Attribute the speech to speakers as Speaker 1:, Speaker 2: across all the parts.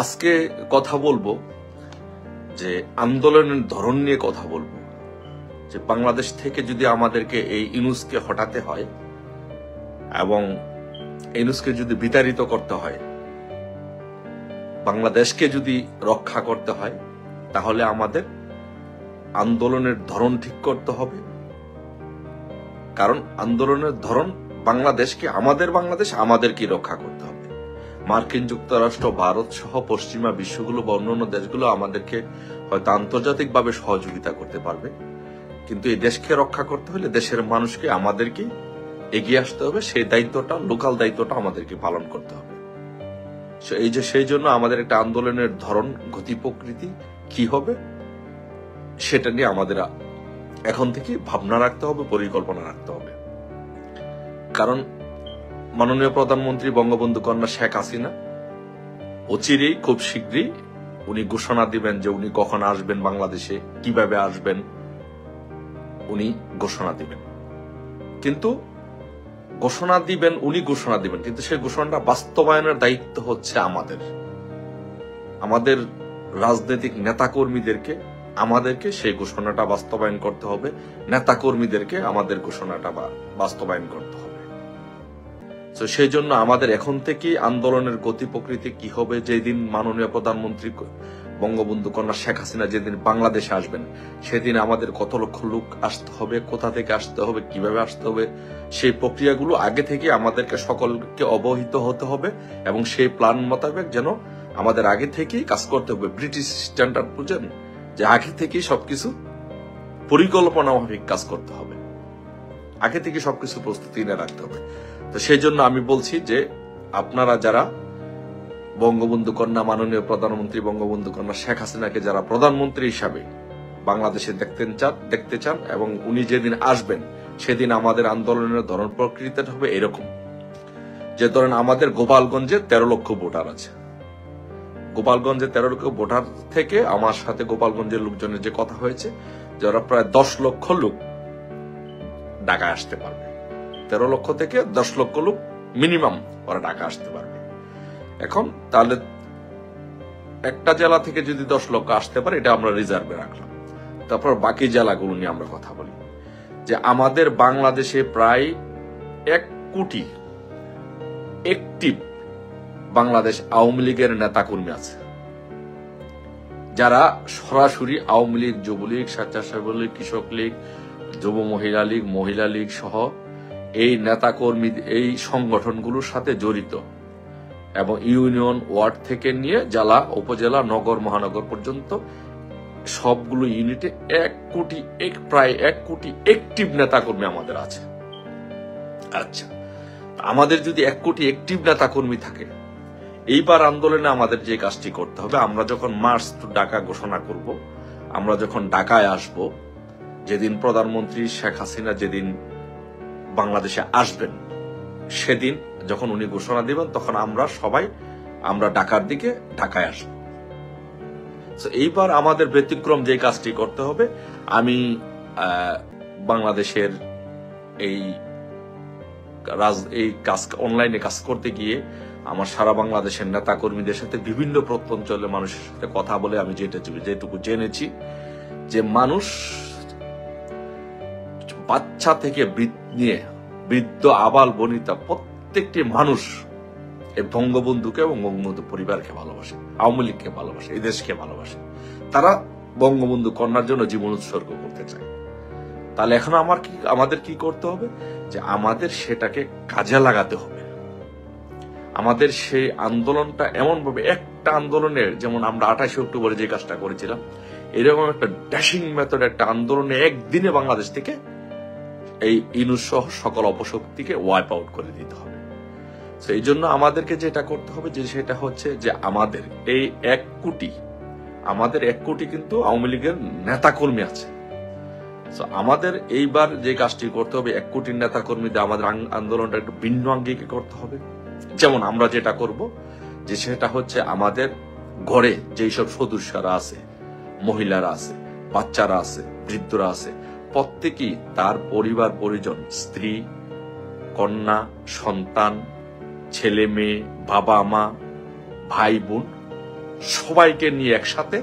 Speaker 1: আজকে কথা বলবো যে আন্দোলনের ধরন নিয়ে কথা বলবো, যে বাংলাদেশ থেকে যদি আমাদেরকে এই ইউনূসকে হটাতে হয় এবং ইউনূসকে যদি বিতাড়িত করতে হয়, বাংলাদেশকে যদি রক্ষা করতে হয়, তাহলে আমাদের আন্দোলনের ধরন ঠিক করতে হবে। কারণ আন্দোলনের ধরন বাংলাদেশকে, আমাদের বাংলাদেশ আমাদেরকে রক্ষা করতে হবে। মার্কিন যুক্তরাষ্ট্র, ভারত সহ পশ্চিমা বিশ্বগুলো বা অন্যান্য দেশগুলো আমাদেরকে হয়তো আন্তর্জাতিকভাবে সহযোগিতা করতে পারবে, কিন্তু এই দেশকে রক্ষা করতে হলে দেশের মানুষকে, আমাদেরকে এগিয়ে আসতে হবে। সেই দায়িত্বটা, লোকাল দায়িত্বটা আমাদেরকে পালন করতে হবে। সেই জন্য আমাদের একটা আন্দোলনের ধরন, গতি প্রকৃতি কি হবে সেটা নিয়ে আমাদের এখন থেকে ভাবনা রাখতে হবে, পরিকল্পনা রাখতে হবে। কারণ মাননীয় প্রধানমন্ত্রী বঙ্গবন্ধু কন্যা শেখ হাসিনা অচিরেই, খুব শীঘ্রই উনি ঘোষণা দিবেন যে উনি কখন আসবেন বাংলাদেশে, কিভাবে আসবেন, উনি ঘোষণা দিবেন। কিন্তু উনি ঘোষণা দিবেন, কিন্তু সেই ঘোষণাটা বাস্তবায়নের দায়িত্ব হচ্ছে আমাদের রাজনৈতিক নেতাকর্মীদেরকে। আমাদেরকে সেই ঘোষণাটা বাস্তবায়ন করতে হবে, নেতাকর্মীদেরকে আমাদের ঘোষণাটা বাস্তবায়ন করতে হবে। তো সেই জন্য আমাদের এখন থেকেই আন্দোলনের গতি প্রকৃতি কি হবে, যেদিন মাননীয় প্রধানমন্ত্রী বঙ্গবন্ধু কন্যা শেখ হাসিনা যেদিন বাংলাদেশে আসবেন, সেদিন আমাদের কত লক্ষ লোক আসতে হবে, কোথা থেকে আসতে হবে, কিভাবে আসতে হবে, সেই প্রক্রিয়াগুলো আগে থেকে আমাদেরকে সকলকে অবহিত হতে হবে এবং সেই প্ল্যান মোতাবেক যেন আমাদের আগে থেকেই কাজ করতে হবে। ব্রিটিশ স্ট্যান্ডার্ড বুঝেন, যে আগে থেকেই সবকিছু পরিকল্পনা মাফিক কাজ করতে হবে, আগে থেকে সবকিছু প্রস্তুতি নিয়ে রাখতে হবে। তো সেই জন্য আমি বলছি যে আপনারা যারা বঙ্গবন্ধু কন্যা, মাননীয় প্রধানমন্ত্রী বঙ্গবন্ধু কন্যা শেখ হাসিনাকে যারা প্রধানমন্ত্রী হিসাবে বাংলাদেশে দেখতে চান এবং উনি যেদিন আসবেন সেদিন আমাদের আন্দোলনের ধরন প্রকৃতিটা হবে এরকম, যে ধরেন আমাদের গোপালগঞ্জে 13 লক্ষ ভোটার আছে। গোপালগঞ্জে 13 লক্ষ ভোটার থেকে আমার সাথে গোপালগঞ্জের লোকজনের যে কথা হয়েছে, যে ওরা প্রায় 10 লক্ষ লোক ঢাকায় আসতে পারবে। 13 লক্ষ থেকে 10 লক্ষ লোক মিনিমাম ওরা ঢাকা আসতে পারবে। এখন তাহলে একটা জেলা থেকে যদি 10 লক্ষ আসতে পারে, এটা আমরা রিজার্ভে রাখলাম। তারপর বাকি জেলাগুলো নিয়ে আমরা কথা বলি, যে আমাদের বাংলাদেশে প্রায় 1 কোটি অ্যাক্টিভ বাংলাদেশ আওয়ামী লীগের নেতাকর্মী আছে, যারা সরাসরি আওয়ামী লীগ, যুবলীগ, স্বেচ্ছাসেবক লীগ, কৃষক লীগ, যুব মহিলা লীগ, মহিলা লীগ সহ এই নেতাকর্মী, এই সংগঠনগুলোর সাথে জড়িত এবং ইউনিয়ন, ওয়ার্ড থেকে নিয়ে জেলা, উপজেলা, নগর, মহানগর পর্যন্ত সবগুলো ইউনিটে প্রায় 1 কোটি অ্যাক্টিভ নেতাকর্মী আমাদের আছে। আচ্ছা, আমাদের যদি 1 কোটি অ্যাক্টিভ নেতাকর্মী থাকে, এইবার আন্দোলনে আমাদের যে কাজটি করতে হবে, আমরা যখন মার্চ টু ঢাকা ঘোষণা করব, আমরা যখন ঢাকায় আসব, যেদিন প্রধানমন্ত্রী শেখ হাসিনা যেদিন বাংলাদেশে আসবেন, সেদিন যখন উনি ঘোষণা দিবেন, তখন আমরা ঢাকার দিকে ঢাকায় আসব। এইবার আমাদের ব্যতিক্রম যে কাজটি করতে হবে, আমি বাংলাদেশের এই কাজ অনলাইনে কাজ করতে গিয়ে আমার সারা বাংলাদেশের নেতা কর্মীদের সাথে, বিভিন্ন প্রত্যঞ্চলের মানুষের সাথে কথা বলে আমি যেটুকু জেনেছি, যে মানুষ বাচ্চা থেকে বৃদ্ধ, আবাল বনিতা, প্রত্যেকটি মানুষ এই বঙ্গবন্ধুকে এবং বঙ্গবন্ধু পরিবারকে ভালোবাসে, আওয়ামী লীগকে ভালোবাসে, এই দেশকে ভালোবাসে। তারা বঙ্গবন্ধু কন্যার জন্য জীবন উৎসর্গ করতে চায়। তাহলে এখন আমাদের কি করতে হবে, যে আমাদের সেটাকে কাজে লাগাতে হবে। আমাদের সেই আন্দোলনটা এমন ভাবে, একটা আন্দোলনের, যেমন আমরা 28 অক্টোবরে যে কাজটা করেছিলাম, এরকম একটা ড্যাশিং মেথড, একটা আন্দোলনে একদিনে বাংলাদেশ থেকে এই ইউনূস সহ সকল অপশক্তিকে ওয়াইপ আউট করে দিতে হবে। এই জন্য আমাদেরকে যেটা করতে হবে, যে সেটা হচ্ছে যে আমাদের এই 1 কোটি কিন্তু আওয়ামী লীগের নেতাকর্মী আছে। আমাদের এইবার যে কাজটি করতে হবে, 1 কোটির নেতাকর্মীদের আমাদের আন্দোলনটা একটু ভিন্ন আঙ্গিকে করতে হবে। যেমন আমরা যেটা করব, যে সেটা হচ্ছে আমাদের ঘরে যেই সব সদস্যরা আছে, মহিলারা আছে, বাচ্চারা আছে, বৃদ্ধরা আছে, প্রত্যেকেই তার পরিবার পরিজন, স্ত্রী, কন্যা, সন্তান, ছেলে মেয়ে, বাবা মা, ভাই বোন, সবাইকে নিয়ে একসাথে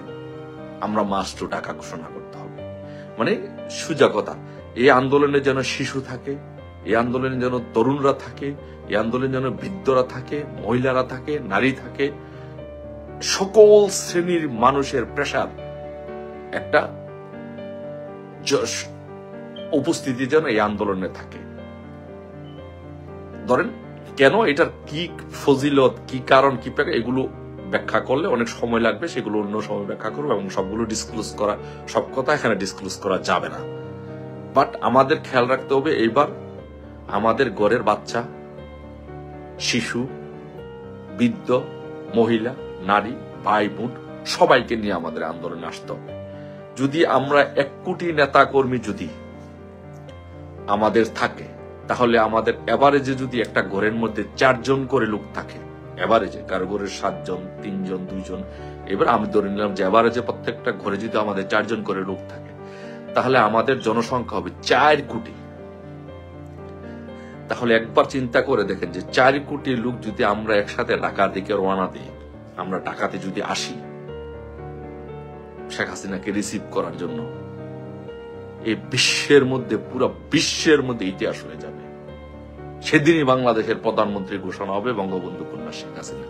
Speaker 1: আমরা মার্চ টু ঢাকা ঘোষণা করতে হবে। মানে সোজা কথা, এই আন্দোলনে যেন শিশু থাকে, এই আন্দোলনে যেন তরুণরা থাকে, এই আন্দোলনে যেন বৃদ্ধরা থাকে, মহিলারা থাকে, নারী থাকে, সকল শ্রেণীর মানুষের প্রেসার একটা উপস্থিতি যেন এই আন্দোলনে থাকে। ধরেন কেন এটার কি ফজিলত, কি কারণ, কি এগুলো ব্যাখ্যা করলে অনেক সময় লাগবে, সেগুলো অন্য সময় ব্যাখ্যা করবো এবং সবগুলো ডিসক্লোজ করা, সব কথা এখানে ডিসক্লোজ করা যাবে না। বাট আমাদের খেয়াল রাখতে হবে এইবার আমাদের ঘরের বাচ্চা, শিশু, বৃদ্ধ, মহিলা, নারী, ভাই বোন সবাইকে নিয়ে আমাদের আন্দোলনে আসতে হবে। যদি আমরা 1 কোটি নেতা কর্মী যদি আমাদের থাকে, তাহলে আমাদের এভারেজে যদি একটা ঘরের মধ্যে 4 জন করে লোক থাকে, এভারেজে কারো ঘরের 7 জন, 3 জন, 2 জন, এবার আমি ধরে নিলাম যে এভারেজে প্রত্যেকটা ঘরে যদি আমাদের 4 জন করে লোক থাকে, তাহলে আমাদের জনসংখ্যা হবে 4 কোটি। তাহলে একবার চিন্তা করে দেখেন যে 4 কোটি লোক যদি আমরা একসাথে ঢাকার দিকে রওনা দিই, আমরা ঢাকাতে যদি আসি শেখ হাসিনাকে রিসিভ করার জন্য, এই বিশ্বের মধ্যে, পুরো বিশ্বের মধ্যে ইতিহাস হয়ে যাবে। সেদিনই বাংলাদেশের প্রধানমন্ত্রী ঘোষণা হবে বঙ্গবন্ধু কন্যা শেখ হাসিনা।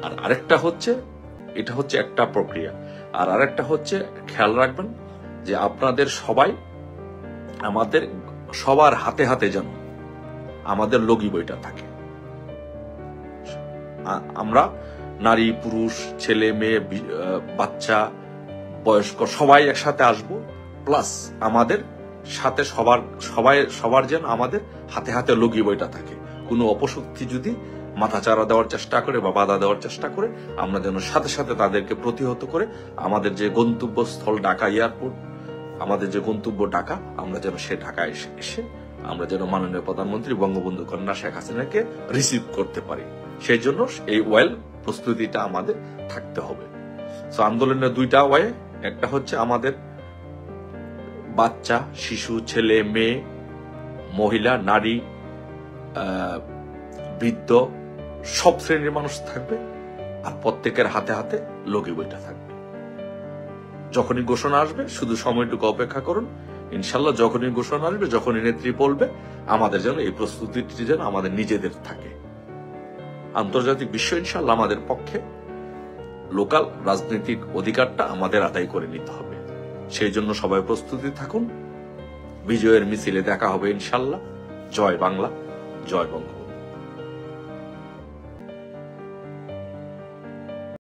Speaker 1: আর আরেকটা হচ্ছে, এটা হচ্ছে একটা প্রক্রিয়া, আর আরেকটা হচ্ছে খেয়াল রাখবেন যে আপনাদের সবাই, আমাদের সবার হাতে হাতে যেন আমাদের লগি বইটা থাকে। আমরা নারী, পুরুষ, ছেলে, মেয়ে, বাচ্চা, বয়স্ক সবাই একসাথে আসব, প্লাস আমাদের সাথে সবার যেন আমাদের হাতে হাতে লগি বইটা থাকে। কোনো অপশক্তি যদি মাথাচাড়া দেওয়ার চেষ্টা করে বা বাধা দেওয়ার চেষ্টা করে, আমরা যেন সাথে সাথে তাদেরকে প্রতিহত করে আমাদের যে গন্তব্যস্থল ঢাকা এয়ারপোর্ট, আমাদের যে গন্তব্য ঢাকা, আমরা যেন সে ঢাকায় এসে আমরা যেন মাননীয় প্রধানমন্ত্রী বঙ্গবন্ধু কন্যা শেখ হাসিনাকে রিসিভ করতে পারি। সেই জন্য এই ওয়েল প্রস্তুতিটা আমাদের থাকতে হবে। তো আন্দোলনের 2টা ওয়ে, একটা হচ্ছে আমাদের বাচ্চা, শিশু, ছেলে, মেয়ে, মহিলা, নারী, বৃদ্ধ সব শ্রেণীর মানুষ থাকবে, আর প্রত্যেকের হাতে হাতে লগি বইটা থাকবে। যখনই ঘোষণা আসবে শুধু সময়টুকু অপেক্ষা করুন, ইনশাল্লাহ যখনই ঘোষণা আসবে, যখনই নেত্রী বলবে, আমাদের যেন এই প্রস্তুতিটি যেন আমাদের নিজেদের থাকে। আন্তর্জাতিক বিশ্ব ইনশাল্লাহ আমাদের পক্ষে, লোকাল রাজনৈতিক অধিকারটা আমাদের আদায় করে নিতে হবে। সেই জন্য সবাই প্রস্তুতি থাকুন। বিজয়ের মিছিলে দেখা হবে ইনশাল্লাহ। জয় বাংলা, জয় বঙ্গ।